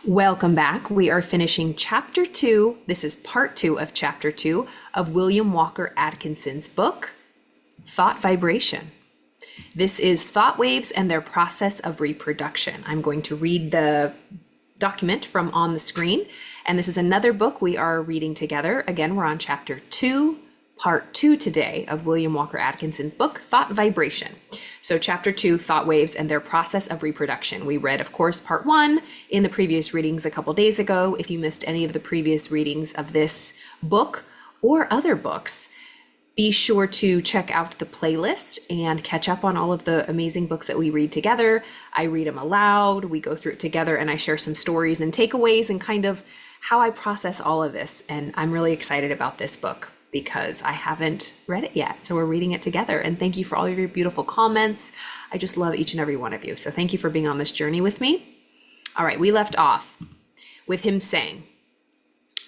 Welcome back. We are finishing chapter 2. This is part 2 of chapter 2 of William Walker Atkinson's book, Thought Vibration. This is thought waves and their process of reproduction. I'm going to read the document from on the screen, and this is another book we are reading together. Again, we're on chapter 2, part 2 today of William Walker Atkinson's book, Thought Vibration. So chapter 2, thought waves and their process of reproduction. We read, of course, part 1 in the previous readings a couple days ago. If you missed any of the previous readings of this book or other books, be sure to check out the playlist and catch up on all of the amazing books that we read together. I read them aloud, we go through it together, and I share some stories and takeaways and kind of how I process all of this. And I'm really excited about this book because I haven't read it yet. So we're reading it together. And thank you for all of your beautiful comments. I just love each and every one of you. So thank you for being on this journey with me. All right, we left off with him saying,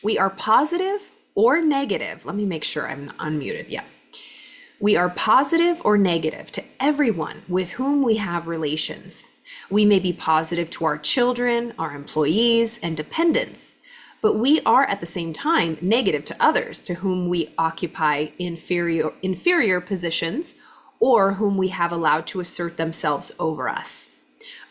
we are positive or negative. Let me make sure I'm unmuted. Yeah. We are positive or negative to everyone with whom we have relations. We may be positive to our children, our employees, and dependents, but we are at the same time negative to others to whom we occupy inferior positions or whom we have allowed to assert themselves over us.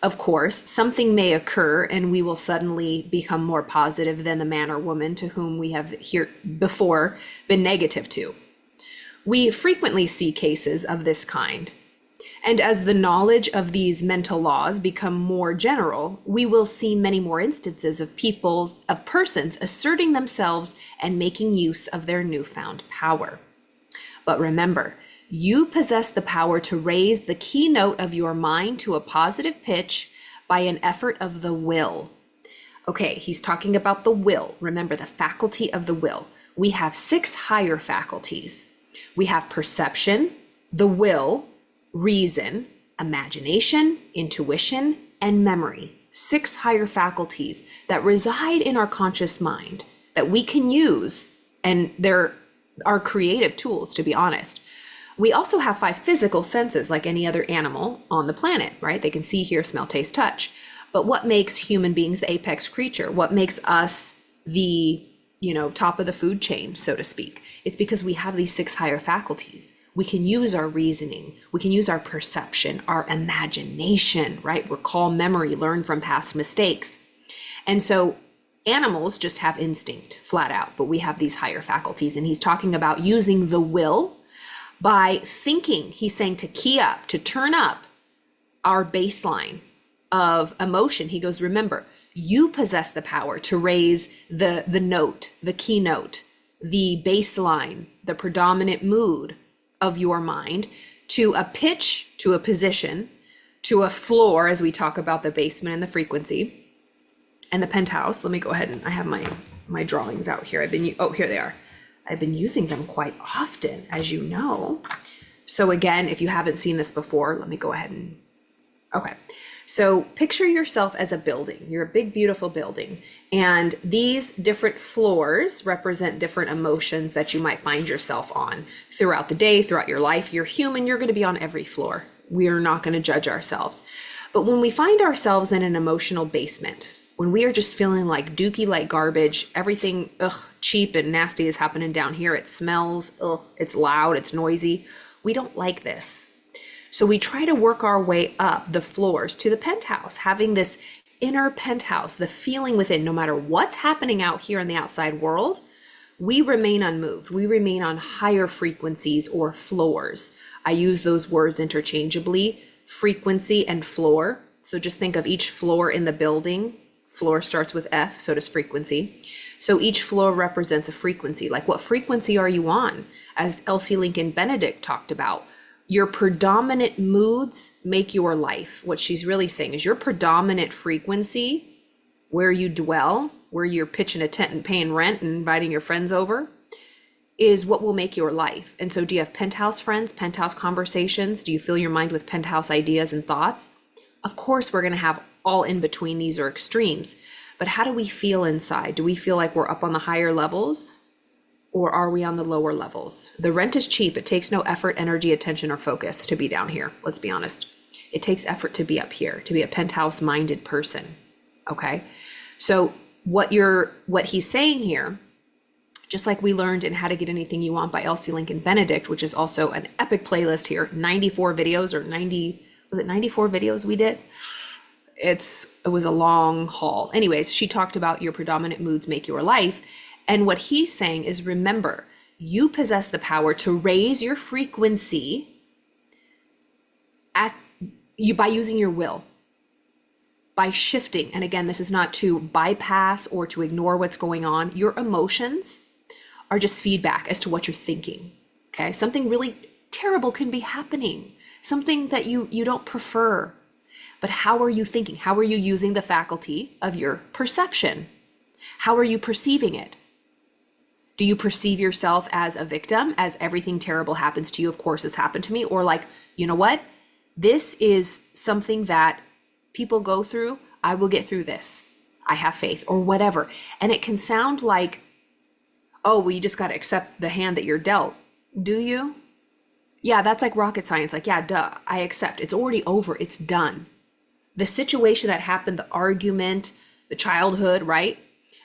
Of course, something may occur and we will suddenly become more positive than the man or woman to whom we have here before been negative to. We frequently see cases of this kind. And as the knowledge of these mental laws become more general, we will see many more instances of persons asserting themselves and making use of their newfound power. But remember, you possess the power to raise the key note of your mind to a positive pitch by an effort of the will. Okay, he's talking about the will. Remember, the faculty of the will. We have 6 higher faculties. We have perception, the will, reason, imagination, intuition, and memory. 6 higher faculties that reside in our conscious mind that we can use, and they're our creative tools, to be honest. We also have 5 physical senses like any other animal on the planet, right? They can see, hear, smell, taste, touch. But what makes human beings the apex creature? What makes us the, top of the food chain, so to speak? It's because we have these 6 higher faculties. We can use our reasoning, we can use our perception, our imagination, right? Recall memory, learn from past mistakes. And so animals just have instinct, flat out, but we have these higher faculties. And he's talking about using the will by thinking. He's saying to key up, to turn up our baseline of emotion. He goes, remember, you possess the power to raise the note, the keynote, the baseline, the predominant mood of your mind to a pitch, to a position, to a floor, as we talk about the basement and the frequency and the penthouse. Let me go ahead and I have my drawings out here. Here they are. I've been using them quite often, as you know. So again, if you haven't seen this before, let me go ahead and, okay. So picture yourself as a building. You're a big, beautiful building. And these different floors represent different emotions that you might find yourself on throughout the day, throughout your life. You're human, you're going to be on every floor. We are not going to judge ourselves. But when we find ourselves in an emotional basement, when we are just feeling like dookie, like garbage, everything cheap and nasty is happening down here. It smells, it's loud, it's noisy. We don't like this. So we try to work our way up the floors to the penthouse, having this inner penthouse, the feeling within, no matter what's happening out here in the outside world, we remain unmoved. We remain on higher frequencies or floors. I use those words interchangeably, frequency and floor. So just think of each floor in the building. Floor starts with F, so does frequency. So each floor represents a frequency. Like, what frequency are you on? As Elsie Lincoln Benedict talked about, your predominant moods make your life. What she's really saying is your predominant frequency, where you dwell, where you're pitching a tent and paying rent and inviting your friends over, is what will make your life. And so do you have penthouse friends, penthouse conversations? Do you fill your mind with penthouse ideas and thoughts? Of course, we're going to have all in between. These are extremes. But how do we feel inside? Do we feel like we're up on the higher levels? Or are we on the lower levels? The rent is cheap. It takes no effort, energy, attention, or focus to be down here. Let's be honest. It takes effort to be up here, to be a penthouse minded person. Okay. So what he's saying here, just like we learned in How to Get Anything You Want by Elsie Lincoln Benedict, which is also an epic playlist here, 94 videos or 90, was it 94 videos we did? It was a long haul. Anyways, she talked about your predominant moods make your life. And what he's saying is, remember, you possess the power to raise your frequency by using your will, by shifting. And again, this is not to bypass or to ignore what's going on. Your emotions are just feedback as to what you're thinking. Okay. Something really terrible can be happening, something that you don't prefer. But how are you thinking? How are you using the faculty of your perception? How are you perceiving it? Do you perceive yourself as a victim, as everything terrible happens to you? Of course, it's happened to me. Or like, you know what? This is something that people go through. I will get through this. I have faith, or whatever. And it can sound like, oh, well, you just got to accept the hand that you're dealt. Do you? Yeah, that's like rocket science. Like, yeah, duh, I accept. It's already over. It's done. The situation that happened, the argument, the childhood, right?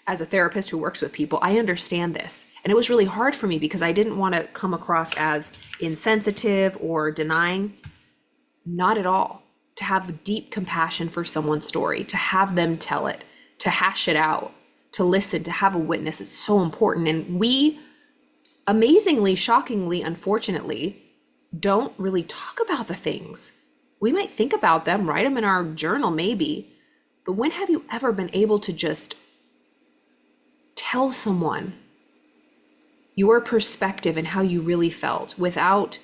As a therapist who works with people, I understand this. And it was really hard for me because I didn't want to come across as insensitive or denying. Not at all. To have deep compassion for someone's story, to have them tell it, to hash it out, to listen, to have a witness. It's so important. And we, amazingly, shockingly, unfortunately, don't really talk about the things. We might think about them, write them in our journal maybe, but when have you ever been able to just tell someone your perspective and how you really felt without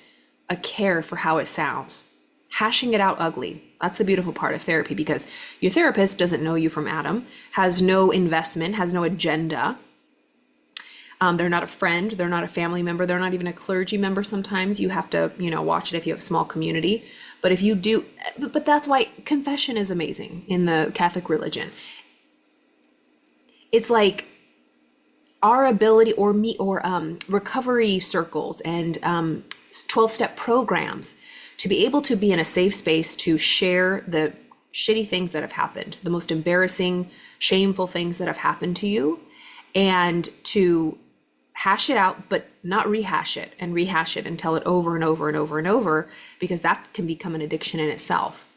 a care for how it sounds? Hashing it out ugly. That's the beautiful part of therapy, because your therapist doesn't know you from Adam, has no investment, has no agenda. They're not a friend. They're not a family member. They're not even a clergy member. Sometimes you have to, watch it if you have a small community. But if you do, but that's why confession is amazing in the Catholic religion. It's like our ability or recovery circles and 12-step programs to be able to be in a safe space to share the shitty things that have happened, the most embarrassing, shameful things that have happened to you, and to hash it out, but not rehash it and tell it over and over and over and over, because that can become an addiction in itself.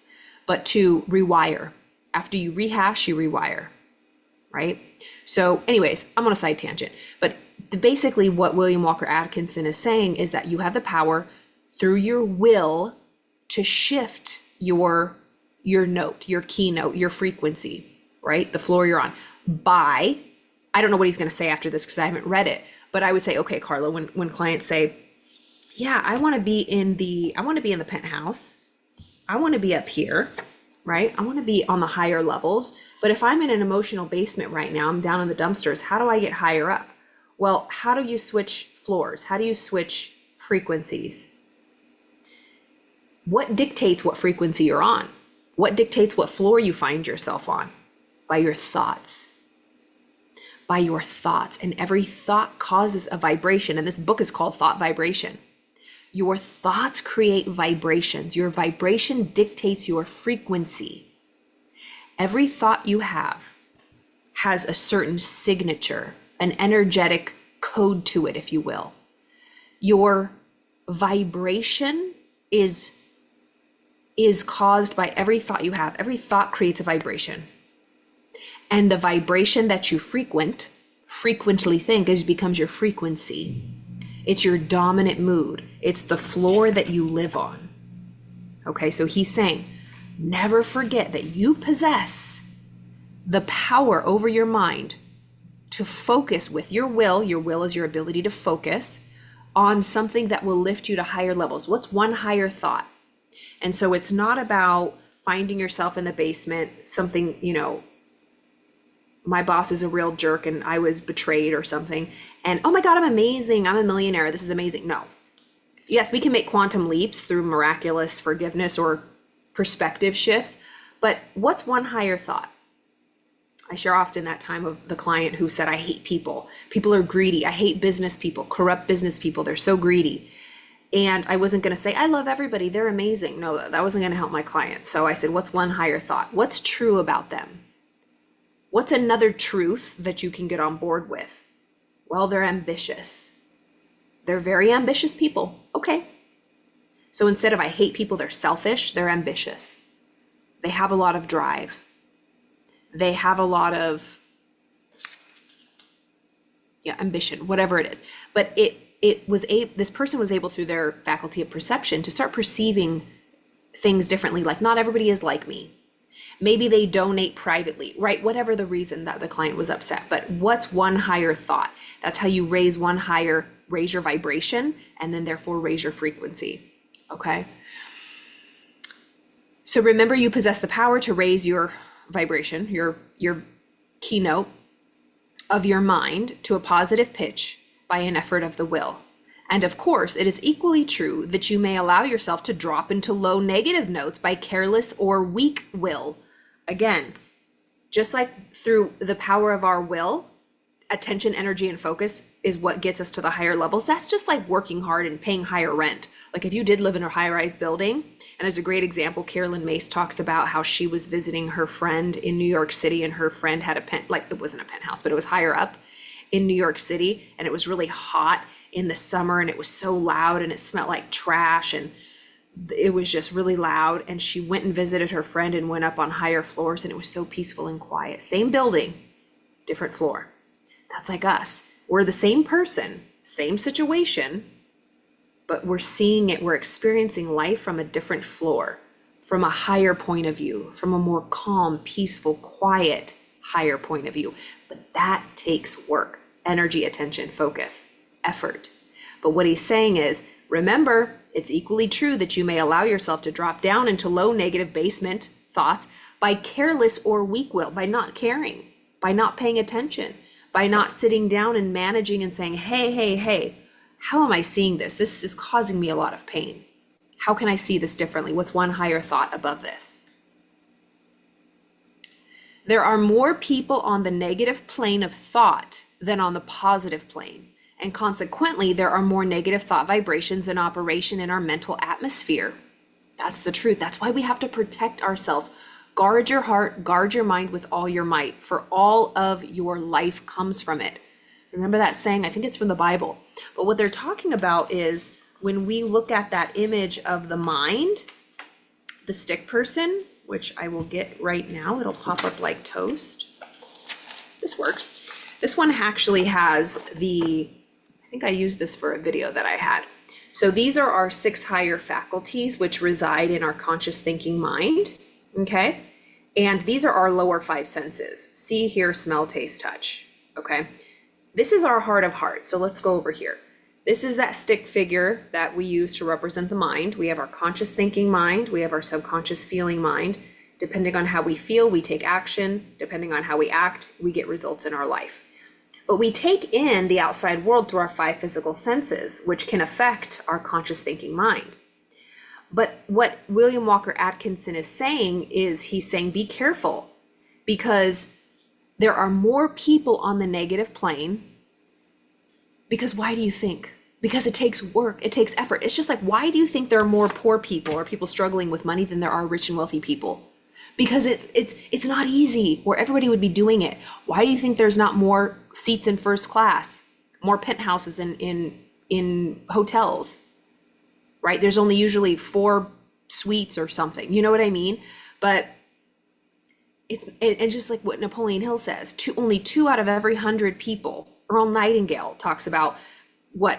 But to rewire. After you rehash, you rewire, right? So anyways, I'm on a side tangent, but basically what William Walker Atkinson is saying is that you have the power through your will to shift your note, your keynote, your frequency, right? The floor you're on by, I don't know what he's going to say after this because I haven't read it, but I would say, okay, Carla, when clients say, yeah, I want to be in the penthouse. I want to be up here, right? I want to be on the higher levels. But if I'm in an emotional basement right now, I'm down in the dumpsters, how do I get higher up? Well, how do you switch floors? How do you switch frequencies? What dictates what frequency you're on? What dictates what floor you find yourself on? By your thoughts. By your thoughts. And every thought causes a vibration. And this book is called Thought Vibration. Your thoughts create vibrations. Your vibration dictates your frequency. Every thought you have has a certain signature, an energetic code to it, if you will. Your vibration is caused by every thought you have. Every thought creates a vibration. And the vibration that you frequently think becomes your frequency. It's your dominant mood. It's the floor that you live on. Okay, so he's saying, never forget that you possess the power over your mind to focus with your will. Your will is your ability to focus on something that will lift you to higher levels. What's one higher thought? And so it's not about finding yourself in the basement, something, my boss is a real jerk and I was betrayed or something. And oh my God, I'm amazing. I'm a millionaire. This is amazing. No. Yes, we can make quantum leaps through miraculous forgiveness or perspective shifts. But what's one higher thought? I share often that time of the client who said, I hate people. People are greedy. I hate business people, corrupt business people. They're so greedy. And I wasn't going to say, I love everybody. They're amazing. No, that wasn't going to help my client. So I said, what's one higher thought? What's true about them? What's another truth that you can get on board with? Well, they're ambitious. They're very ambitious people. Okay. So instead of I hate people, they're selfish, they're ambitious. They have a lot of drive. They have a lot of ambition, whatever it is. But this person was able through their faculty of perception to start perceiving things differently. Like, not everybody is like me. Maybe they donate privately, right? Whatever the reason that the client was upset. But what's one higher thought? That's how you raise your vibration, and then therefore raise your frequency. Okay. So remember, you possess the power to raise your vibration, your keynote of your mind to a positive pitch by an effort of the will. And of course, it is equally true that you may allow yourself to drop into low negative notes by careless or weak will. Again, just like through the power of our will, attention, energy, and focus is what gets us to the higher levels. That's just like working hard and paying higher rent. Like if you did live in a high-rise building, and there's a great example, Carolyn Mace talks about how she was visiting her friend in New York City, and her friend had it wasn't a penthouse, but it was higher up in New York City, and it was really hot in the summer, and it was so loud, and it smelled like trash, and it was just really loud. And she went and visited her friend and went up on higher floors, and it was so peaceful and quiet. Same building, different floor. That's like us. We're the same person, same situation, but we're seeing it, we're experiencing life from a different floor, from a higher point of view, from a more calm, peaceful, quiet, higher point of view. But that takes work, energy, attention, focus, effort. But what he's saying is, remember, it's equally true that you may allow yourself to drop down into low negative basement thoughts by careless or weak will, by not caring, by not paying attention, by not sitting down and managing and saying, hey, how am I seeing this? This is causing me a lot of pain. How can I see this differently? What's one higher thought above this? There are more people on the negative plane of thought than on the positive plane. And consequently, there are more negative thought vibrations in operation in our mental atmosphere. That's the truth. That's why we have to protect ourselves. Guard your heart, guard your mind with all your might, for all of your life comes from it. Remember that saying? I think it's from the Bible. But what they're talking about is when we look at that image of the mind, the stick person, which I will get right now, it'll pop up like toast. This works. This one actually has I think I used this for a video that I had. So these are our 6 higher faculties, which reside in our conscious thinking mind, okay? And these are our lower 5 senses: see, hear, smell, taste, touch, okay? This is our heart of hearts. So let's go over here. This is that stick figure that we use to represent the mind. We have our conscious thinking mind. We have our subconscious feeling mind. Depending on how we feel, we take action. Depending on how we act, we get results in our life. But we take in the outside world through our 5 physical senses, which can affect our conscious thinking mind. But what William Walker Atkinson is saying is, he's saying, be careful, because there are more people on the negative plane. Because why do you think? Because it takes work, it takes effort. It's just like, why do you think there are more poor people or people struggling with money than there are rich and wealthy people? Because it's not easy, or everybody would be doing it. Why do you think there's not more seats in first class, more penthouses in hotels, right? There's only usually 4 suites or something, you know what I mean? But it's just like what Napoleon Hill says, only 2 out of every 100 people. Earl Nightingale talks about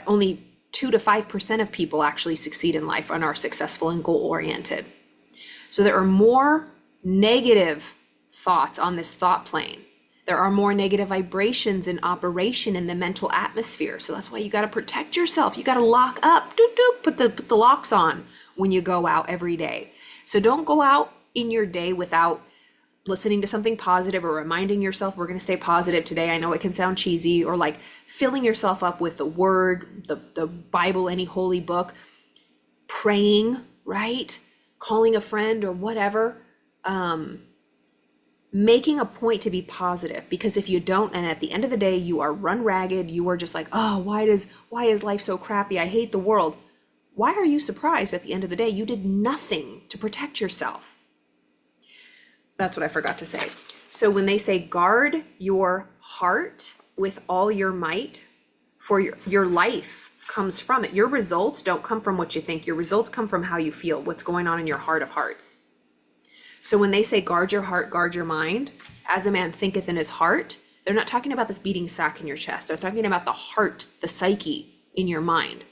only 2 to 5% of people actually succeed in life and are successful and goal-oriented. So there are more negative thoughts on this thought plane. There are more negative vibrations in operation in the mental atmosphere. So that's why you got to protect yourself. You got to lock up, put the locks on when you go out every day. So don't go out in your day without listening to something positive or reminding yourself, we're going to stay positive today. I know it can sound cheesy, or like filling yourself up with the word, the Bible, any holy book, praying, right? Calling a friend or whatever. Making a point to be positive, because if you don't, and at the end of the day, you are run ragged, you are just like, oh, why is life so crappy? I hate the world. Why are you surprised at the end of the day? You did nothing to protect yourself. That's what I forgot to say. So when they say guard your heart with all your might, for your life comes from it. Your results don't come from what you think. Your results come from how you feel, what's going on in your heart of hearts. So when they say guard your heart, guard your mind, as a man thinketh in his heart, they're not talking about this beating sack in your chest. They're talking about the heart, the psyche in your mind.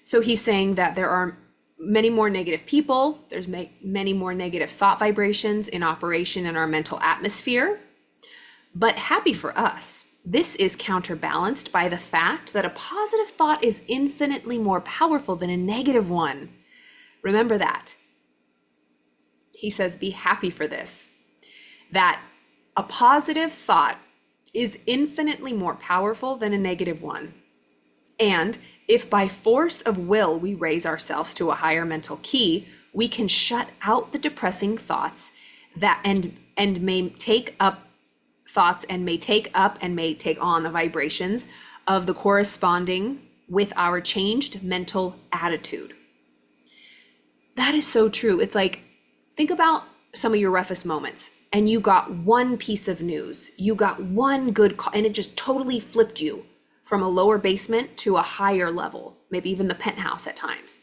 So he's saying that there are many more negative people. There's many more negative thought vibrations in operation in our mental atmosphere. But happy for us, this is counterbalanced by the fact that a positive thought is infinitely more powerful than a negative one. Remember that. He says, be happy for this, that a positive thought is infinitely more powerful than a negative one. And if by force of will we raise ourselves to a higher mental key, we can shut out the depressing thoughts that and may take up thoughts and may take up and may take on the vibrations of the corresponding with our changed mental attitude. That is so true. It's like, think about some of your roughest moments and you got one piece of news, you got one good call, and it just totally flipped you from a lower basement to a higher level, maybe even the penthouse at times.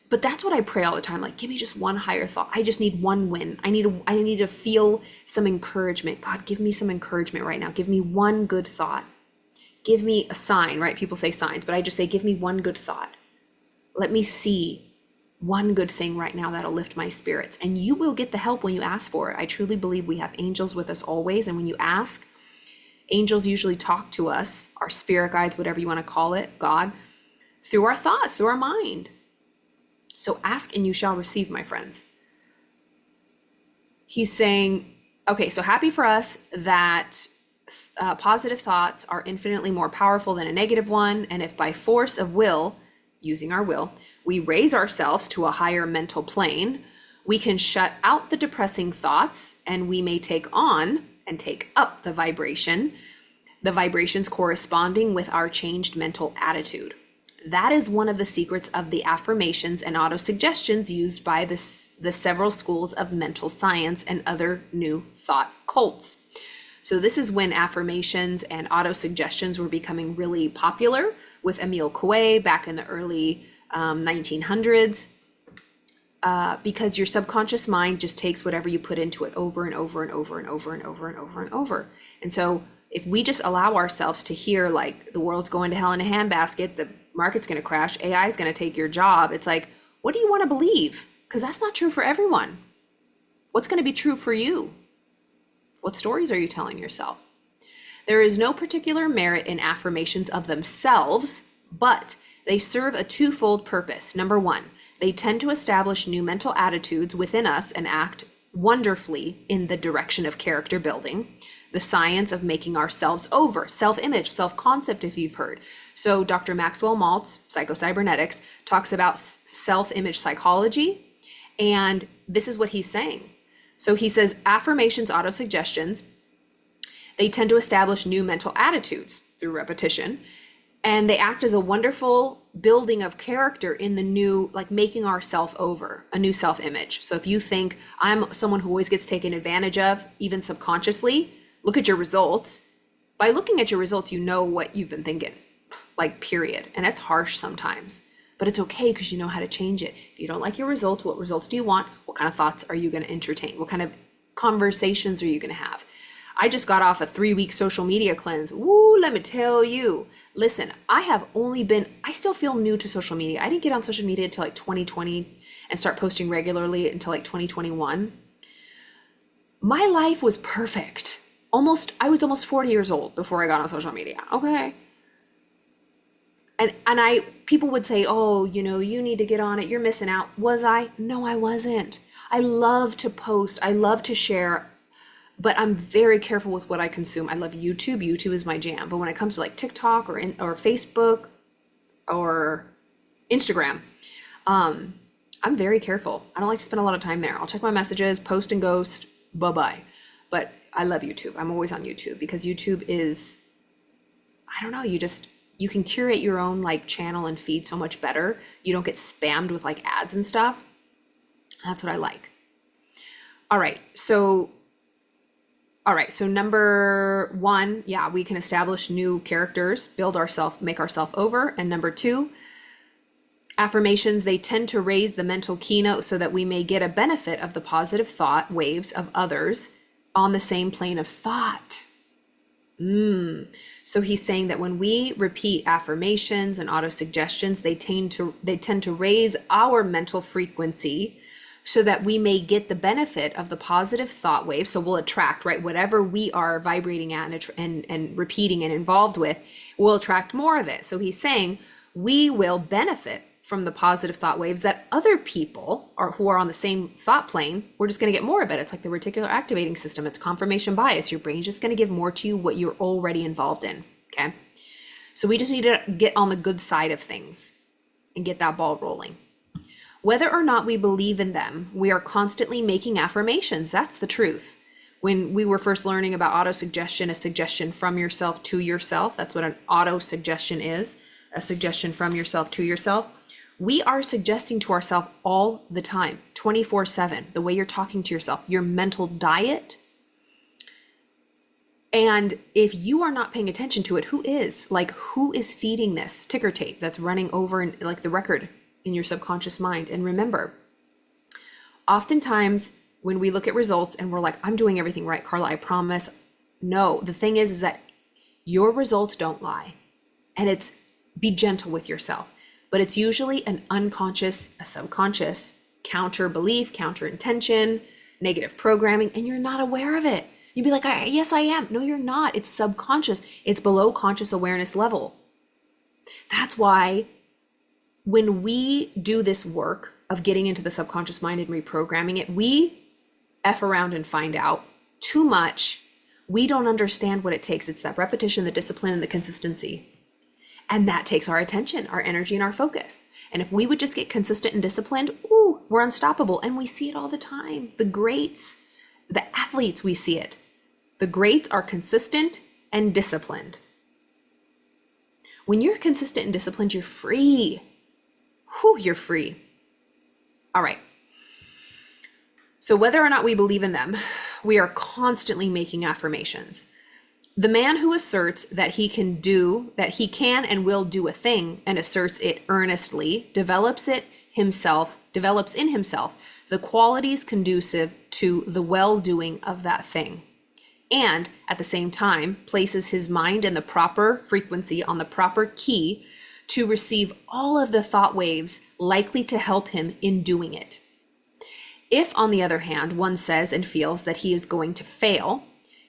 But that's what I pray all the time. Like, give me just one higher thought. I just need one win. I need to feel some encouragement. God, give me some encouragement right now. Give me one good thought. Give me a sign, right? People say signs, but I just say, give me one good thought. Let me see one good thing right now that'll lift my spirits. And you will get the help when you ask for it. I truly believe we have angels with us always. And when you ask, angels usually talk to us, our spirit guides, whatever you want to call it, God, through our thoughts, through our mind. So ask and you shall receive, my friends. He's saying, okay, so happy for us that positive thoughts are infinitely more powerful than a negative one. And if by force of will, using our will, we raise ourselves to a higher mental plane, we can shut out the depressing thoughts and we may take on and take up the vibrations corresponding with our changed mental attitude. That is one of the secrets of the affirmations and autosuggestions used by the several schools of mental science and other new thought cults. So this is when affirmations and autosuggestions were becoming really popular with Emile Coué back in the early 1900s, because your subconscious mind just takes whatever you put into it over and over and over and over and over and over and over. And so if we just allow ourselves to hear like the world's going to hell in a handbasket, the market's going to crash, AI is going to take your job, it's like, what do you want to believe? Because that's not true for everyone. What's going to be true for you? What stories are you telling yourself? There is no particular merit in affirmations of themselves, but they serve a twofold purpose. Number one, they tend to establish new mental attitudes within us and act wonderfully in the direction of character building, the science of making ourselves over, self-image, self-concept, if you've heard. So Dr. Maxwell Maltz, psychocybernetics, talks about self-image psychology, and this is what he's saying. So he says affirmations, autosuggestions, they tend to establish new mental attitudes through repetition, and they act as a wonderful building of character in the new, like making ourselves over, a new self-image. So if you think I'm someone who always gets taken advantage of, even subconsciously, look at your results. By looking at your results, you know what you've been thinking, like period. And it's harsh sometimes, but it's okay because you know how to change it. If you don't like your results, what results do you want? What kind of thoughts are you going to entertain? What kind of conversations are you going to have? I just got off a 3-week social media cleanse. Woo, let me tell you. Listen, I still feel new to social media. I didn't get on social media until like 2020 and start posting regularly until like 2021. My life was perfect. I was almost 40 years old before I got on social media. Okay. And people would say, oh, you need to get on it. You're missing out. Was I? No, I wasn't. I love to post. I love to share. But I'm very careful with what I consume. I love YouTube. YouTube is my jam. But when it comes to like TikTok or Facebook or Instagram, I'm very careful. I don't like to spend a lot of time there. I'll check my messages, post and ghost, bye-bye. But I love YouTube. I'm always on YouTube because YouTube is, I don't know, you can curate your own like channel and feed so much better. You don't get spammed with like ads and stuff. That's what I like. All right. So All right, so number one, yeah, we can establish new characters, build ourselves, make ourselves over. And number two, affirmations, they tend to raise the mental keynote so that we may get a benefit of the positive thought waves of others on the same plane of thought. So he's saying that when we repeat affirmations and autosuggestions, they tend to raise our mental frequency so that we may get the benefit of the positive thought wave. So we'll attract, right? Whatever we are vibrating at and repeating and involved with, we'll attract more of it. So he's saying we will benefit from the positive thought waves that other people who are on the same thought plane, we're just going to get more of it. It's like the reticular activating system. It's confirmation bias. Your brain's just going to give more to you what you're already involved in. Okay. So we just need to get on the good side of things and get that ball rolling. Whether or not we believe in them, we are constantly making affirmations. That's the truth. When we were first learning about autosuggestion, a suggestion from yourself to yourself, that's what an autosuggestion is, a suggestion from yourself to yourself. We are suggesting to ourselves all the time, 24/7, the way you're talking to yourself, your mental diet. And if you are not paying attention to it, who is? Like, who is feeding this ticker tape that's running over in, like, the record in your subconscious mind? And remember, oftentimes when we look at results and we're like, I'm doing everything right, Carla, I promise. No, the thing is that your results don't lie. And it's, be gentle with yourself. But it's usually an unconscious, a subconscious counter belief, counter intention, negative programming, and you're not aware of it. You'd be like, yes, I am. No, you're not. It's subconscious. It's below conscious awareness level. That's why when we do this work of getting into the subconscious mind and reprogramming it, we F around and find out too much. We don't understand what it takes. It's that repetition, the discipline, and the consistency. And that takes our attention, our energy, and our focus. And if we would just get consistent and disciplined, we're unstoppable. And we see it all the time. The greats, the athletes, we see it. The greats are consistent and disciplined. When you're consistent and disciplined, you're free. You're free. All right. So whether or not we believe in them, we are constantly making affirmations. The man who asserts that he can and will do a thing and asserts it earnestly, develops in himself the qualities conducive to the well-doing of that thing. And at the same time, places his mind in the proper frequency on the proper key to receive all of the thought waves likely to help him in doing it. If, on the other hand, one says and feels that he is going to fail,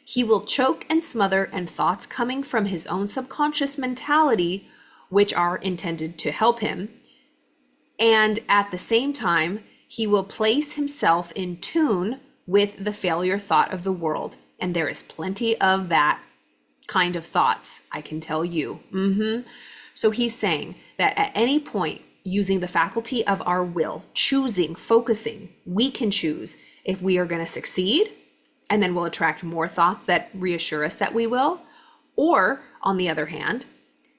he will choke and smother and thoughts coming from his own subconscious mentality, which are intended to help him. And at the same time, he will place himself in tune with the failure thought of the world. And there is plenty of that kind of thoughts, I can tell you. So he's saying that at any point, using the faculty of our will, choosing, focusing, we can choose if we are going to succeed, and then we'll attract more thoughts that reassure us that we will. Or on the other hand,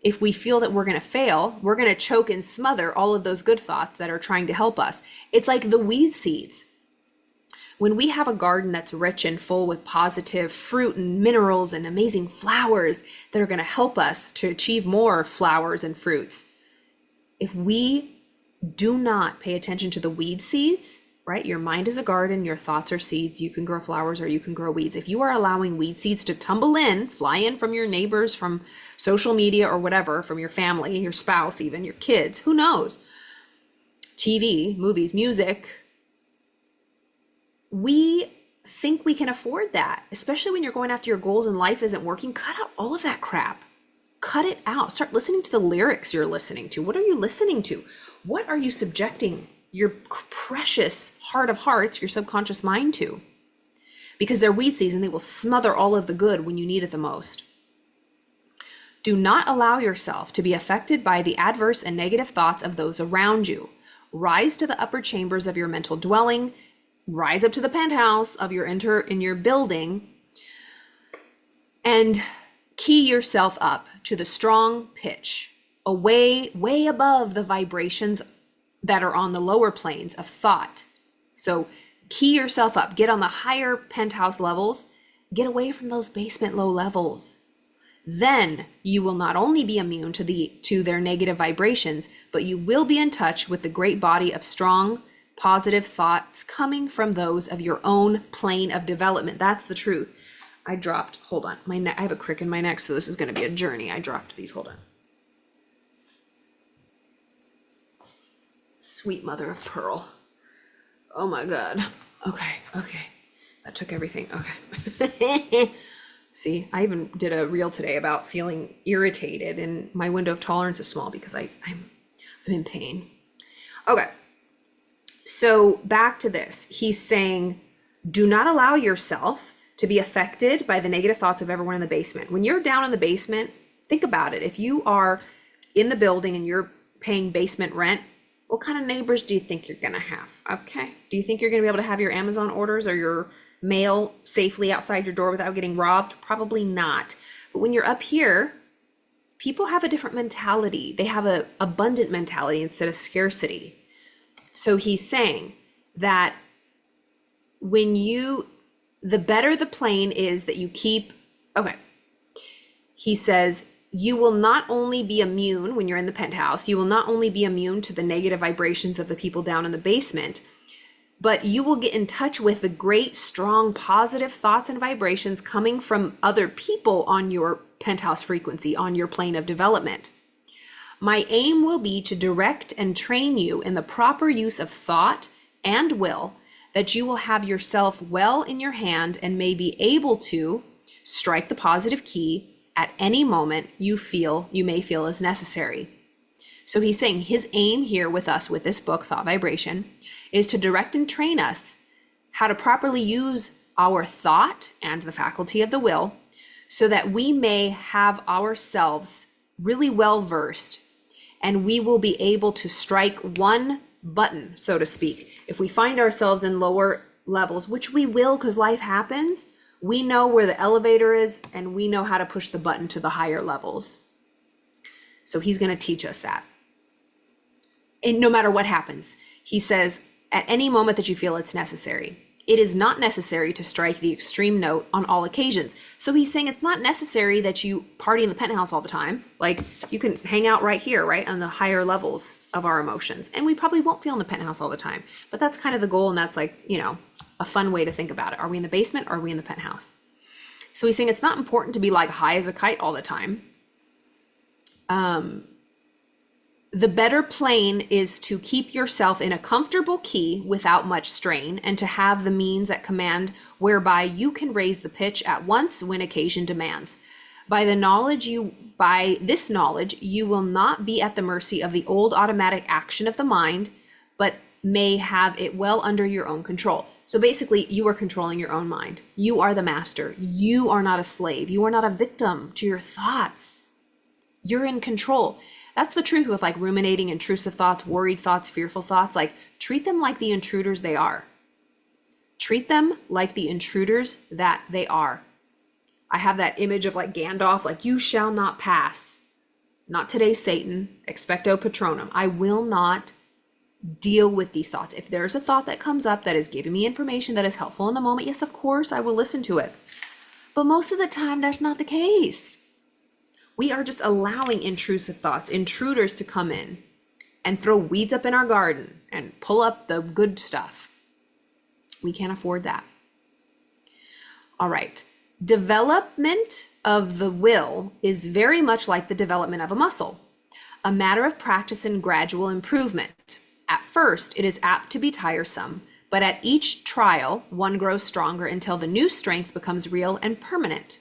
if we feel that we're going to fail, we're going to choke and smother all of those good thoughts that are trying to help us. It's like the weed seeds. When we have a garden that's rich and full with positive fruit and minerals and amazing flowers that are going to help us to achieve more flowers and fruits, if we do not pay attention to the weed seeds, right? Your mind is a garden, your thoughts are seeds. You can grow flowers or you can grow weeds. If you are allowing weed seeds to tumble in, fly in from your neighbors, from social media or whatever, from your family, your spouse, even your kids, who knows? TV, movies, music. We think we can afford that, especially when you're going after your goals and life isn't working. Cut out all of that crap. Cut it out. Start listening to the lyrics you're listening to. What are you listening to? What are you subjecting your precious heart of hearts, your subconscious mind to? Because they're weed seeds and they will smother all of the good when you need it the most. Do not allow yourself to be affected by the adverse and negative thoughts of those around you. Rise to the upper chambers of your mental dwelling. Rise up to the penthouse of your in your building and key yourself up to the strong pitch, way above the vibrations that are on the lower planes of thought. So key yourself up, get on the higher penthouse levels Get away from those basement low levels. Then you will not only be immune to their negative vibrations, but you will be in touch with the great body of strong, positive thoughts coming from those of your own plane of development. That's the truth. I dropped, hold on, I have a crick in my neck, so this is going to be a journey. I dropped these, hold on. Sweet mother of pearl. Oh my God. Okay. That took everything. Okay. See, I even did a reel today about feeling irritated, and my window of tolerance is small because I'm in pain. Okay. So back to this. He's saying, do not allow yourself to be affected by the negative thoughts of everyone in the basement. When you're down in the basement, think about it. If you are in the building and you're paying basement rent, what kind of neighbors do you think you're gonna have? Okay. Do you think you're gonna be able to have your Amazon orders or your mail safely outside your door without getting robbed? Probably not. But when you're up here, people have a different mentality. They have an abundant mentality instead of scarcity. So he's saying that the better the plane is that you keep, okay. He says, you will not only be immune when you're in the penthouse, you will not only be immune to the negative vibrations of the people down in the basement, but you will get in touch with the great, strong, positive thoughts and vibrations coming from other people on your penthouse frequency, on your plane of development. My aim will be to direct and train you in the proper use of thought and will, that you will have yourself well in your hand and may be able to strike the positive key at any moment you may feel is necessary. So he's saying his aim here with us with this book, Thought Vibration, is to direct and train us how to properly use our thought and the faculty of the will so that we may have ourselves really well versed and we will be able to strike one button, so to speak. If we find ourselves in lower levels, which we will because life happens, we know where the elevator is and we know how to push the button to the higher levels. So he's going to teach us that. And no matter what happens, he says, at any moment that you feel it's necessary. It is not necessary to strike the extreme note on all occasions. So he's saying it's not necessary that you party in the penthouse all the time. Like you can hang out right here, right, on the higher levels of our emotions. And we probably won't feel in the penthouse all the time. But that's kind of the goal, and that's like, a fun way to think about it. Are we in the basement or are we in the penthouse? So he's saying it's not important to be like high as a kite all the time. The better plane is to keep yourself in a comfortable key without much strain and to have the means at command whereby you can raise the pitch at once when occasion demands. By this knowledge, you will not be at the mercy of the old automatic action of the mind, but may have it well under your own control. So basically, you are controlling your own mind. You are the master. You are not a slave. You are not a victim to your thoughts. You're in control. That's the truth with like ruminating, intrusive thoughts, worried thoughts, fearful thoughts. Like treat them like the intruders they are. Treat them like the intruders that they are. I have that image of like Gandalf, like you shall not pass. Not today, Satan, expecto patronum. I will not deal with these thoughts. If there's a thought that comes up that is giving me information that is helpful in the moment, yes, of course, I will listen to it. But most of the time, that's not the case. We are just allowing intrusive thoughts, intruders to come in and throw weeds up in our garden and pull up the good stuff. We can't afford that. All right. Development of the will is very much like the development of a muscle, a matter of practice and gradual improvement. At first, it is apt to be tiresome, but at each trial, one grows stronger until the new strength becomes real and permanent.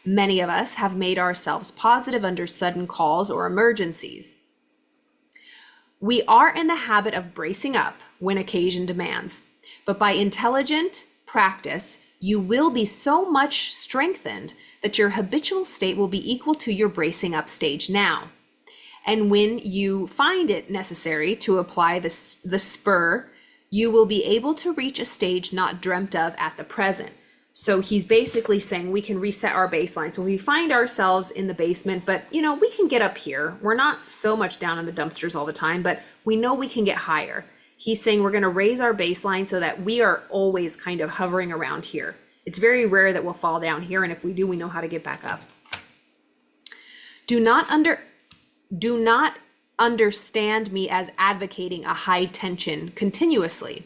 Many of us have made ourselves positive under sudden calls or emergencies. We are in the habit of bracing up when occasion demands, but by intelligent practice, you will be so much strengthened that your habitual state will be equal to your bracing up stage now. And when you find it necessary to apply the spur, you will be able to reach a stage not dreamt of at the present. So he's basically saying we can reset our baseline. So we find ourselves in the basement, but we can get up here. We're not so much down in the dumpsters all the time, but we know we can get higher. He's saying we're going to raise our baseline so that we are always kind of hovering around here. It's very rare that we'll fall down here, and if we do, we know how to get back up. Do not understand me as advocating a high tension continuously.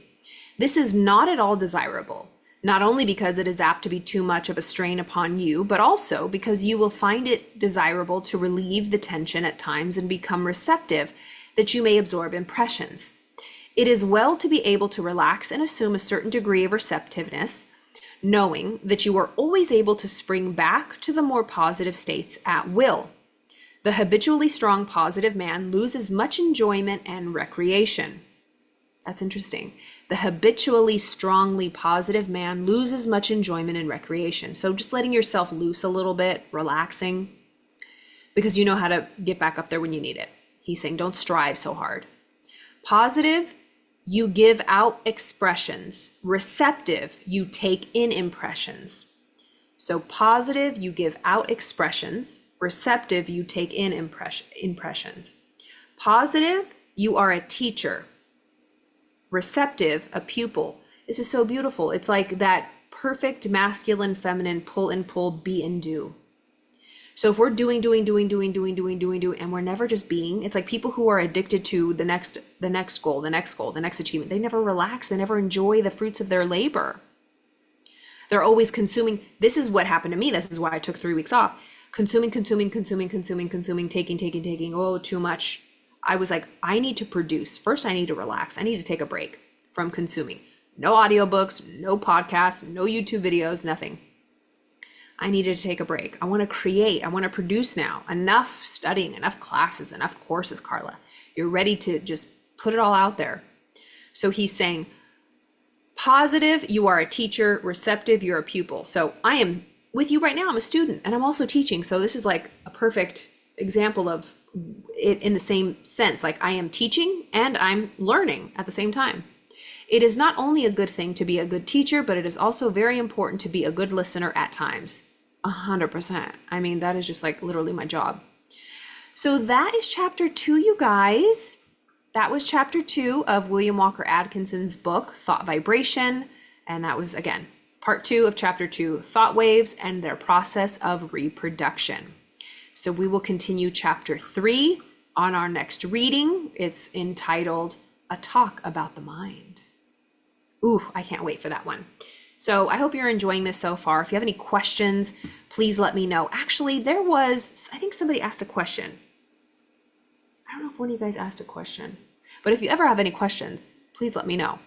This is not at all desirable, not only because it is apt to be too much of a strain upon you, but also because you will find it desirable to relieve the tension at times and become receptive that you may absorb impressions. It is well to be able to relax and assume a certain degree of receptiveness, knowing that you are always able to spring back to the more positive states at will. The habitually strong positive man loses much enjoyment and recreation. That's interesting. The habitually strongly positive man loses much enjoyment and recreation. So just letting yourself loose a little bit, relaxing, because you know how to get back up there when you need it. He's saying don't strive so hard. Positive, you give out expressions. Receptive, you take in impressions. So positive, you give out expressions. Receptive, you take in impressions. Positive, you are a teacher. Receptive, a pupil. This is so beautiful. It's like that perfect masculine, feminine pull and pull, be and do. So if we're doing, and we're never just being, it's like people who are addicted to the next goal, the next achievement. They never relax. They never enjoy the fruits of their labor. They're always consuming. This is what happened to me. This is why I took 3 weeks off. Consuming, taking. Oh, too much. I was like, I need to produce. First, I need to relax. I need to take a break from consuming. No audiobooks, no podcasts, no YouTube videos, nothing. I needed to take a break. I want to create. I want to produce now. Enough studying, enough classes, enough courses, Carla. You're ready to just put it all out there. So he's saying, positive, you are a teacher. Receptive, you're a pupil. So I am with you right now. I'm a student and I'm also teaching. So this is like a perfect example of it in the same sense. Like I am teaching and I'm learning at the same time. It is not only a good thing to be a good teacher, but it is also very important to be a good listener at times. 100%. I mean, that is just like literally my job. So that is chapter 2, you guys. That was chapter 2 of William Walker Atkinson's book, Thought Vibration. And that was, again, part 2 of chapter 2, Thought Waves and their process of reproduction. So we will continue chapter 3 on our next reading. It's entitled A Talk About the Mind. Ooh, I can't wait for that one. So I hope you're enjoying this so far. If you have any questions, please let me know. Actually, I think somebody asked a question. I don't know if one of you guys asked a question, but if you ever have any questions, please let me know.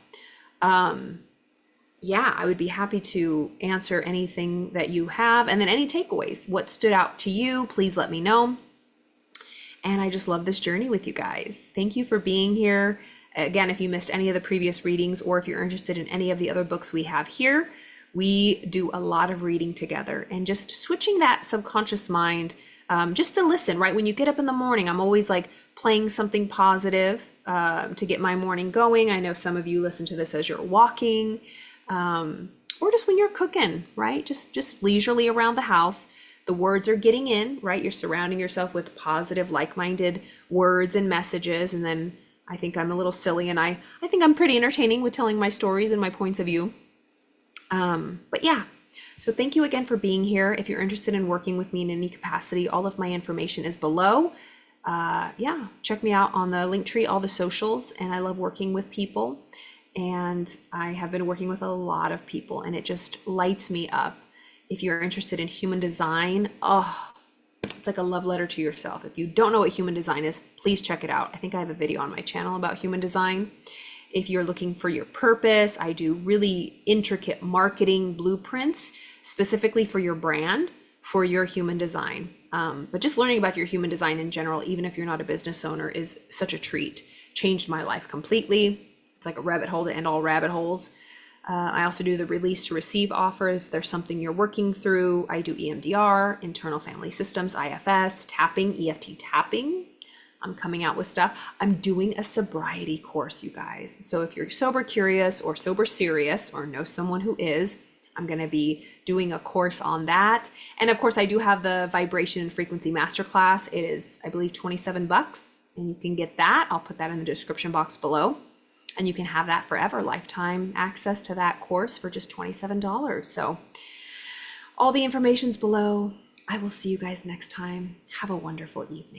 Yeah, I would be happy to answer anything that you have. And then any takeaways, what stood out to you, please let me know. And I just love this journey with you guys. Thank you for being here. Again, if you missed any of the previous readings or if you're interested in any of the other books we have here, we do a lot of reading together and just switching that subconscious mind, just to listen, right? When you get up in the morning, I'm always like playing something positive to get my morning going. I know some of you listen to this as you're walking or just when you're cooking, right? Just leisurely around the house. The words are getting in, right? You're surrounding yourself with positive, like-minded words and messages. And then I think I'm a little silly and I think I'm pretty entertaining with telling my stories and my points of view. But yeah, so thank you again for being here. If you're interested in working with me in any capacity, all of my information is below. Yeah, check me out on the Linktree, all the socials, and I love working with people. And I have been working with a lot of people and it just lights me up. If you're interested in human design, it's like a love letter to yourself. If you don't know what human design is, please check it out. I think I have a video on my channel about human design. If you're looking for your purpose, I do really intricate marketing blueprints specifically for your brand, for your human design. But just learning about your human design in general, even if you're not a business owner, is such a treat. Changed my life completely. It's like a rabbit hole to end all rabbit holes. I also do the release to receive offer if there's something you're working through. I do EMDR, internal family systems, IFS, tapping, EFT tapping. I'm coming out with stuff. I'm doing a sobriety course, you guys. So if you're sober curious or sober serious or know someone who is, I'm going to be doing a course on that. And of course, I do have the vibration and frequency masterclass. It is, I believe, $27, and you can get that. I'll put that in the description box below. And you can have that forever, lifetime access to that course for just $27. So All the information's below. I will see you guys next time. Have a wonderful evening.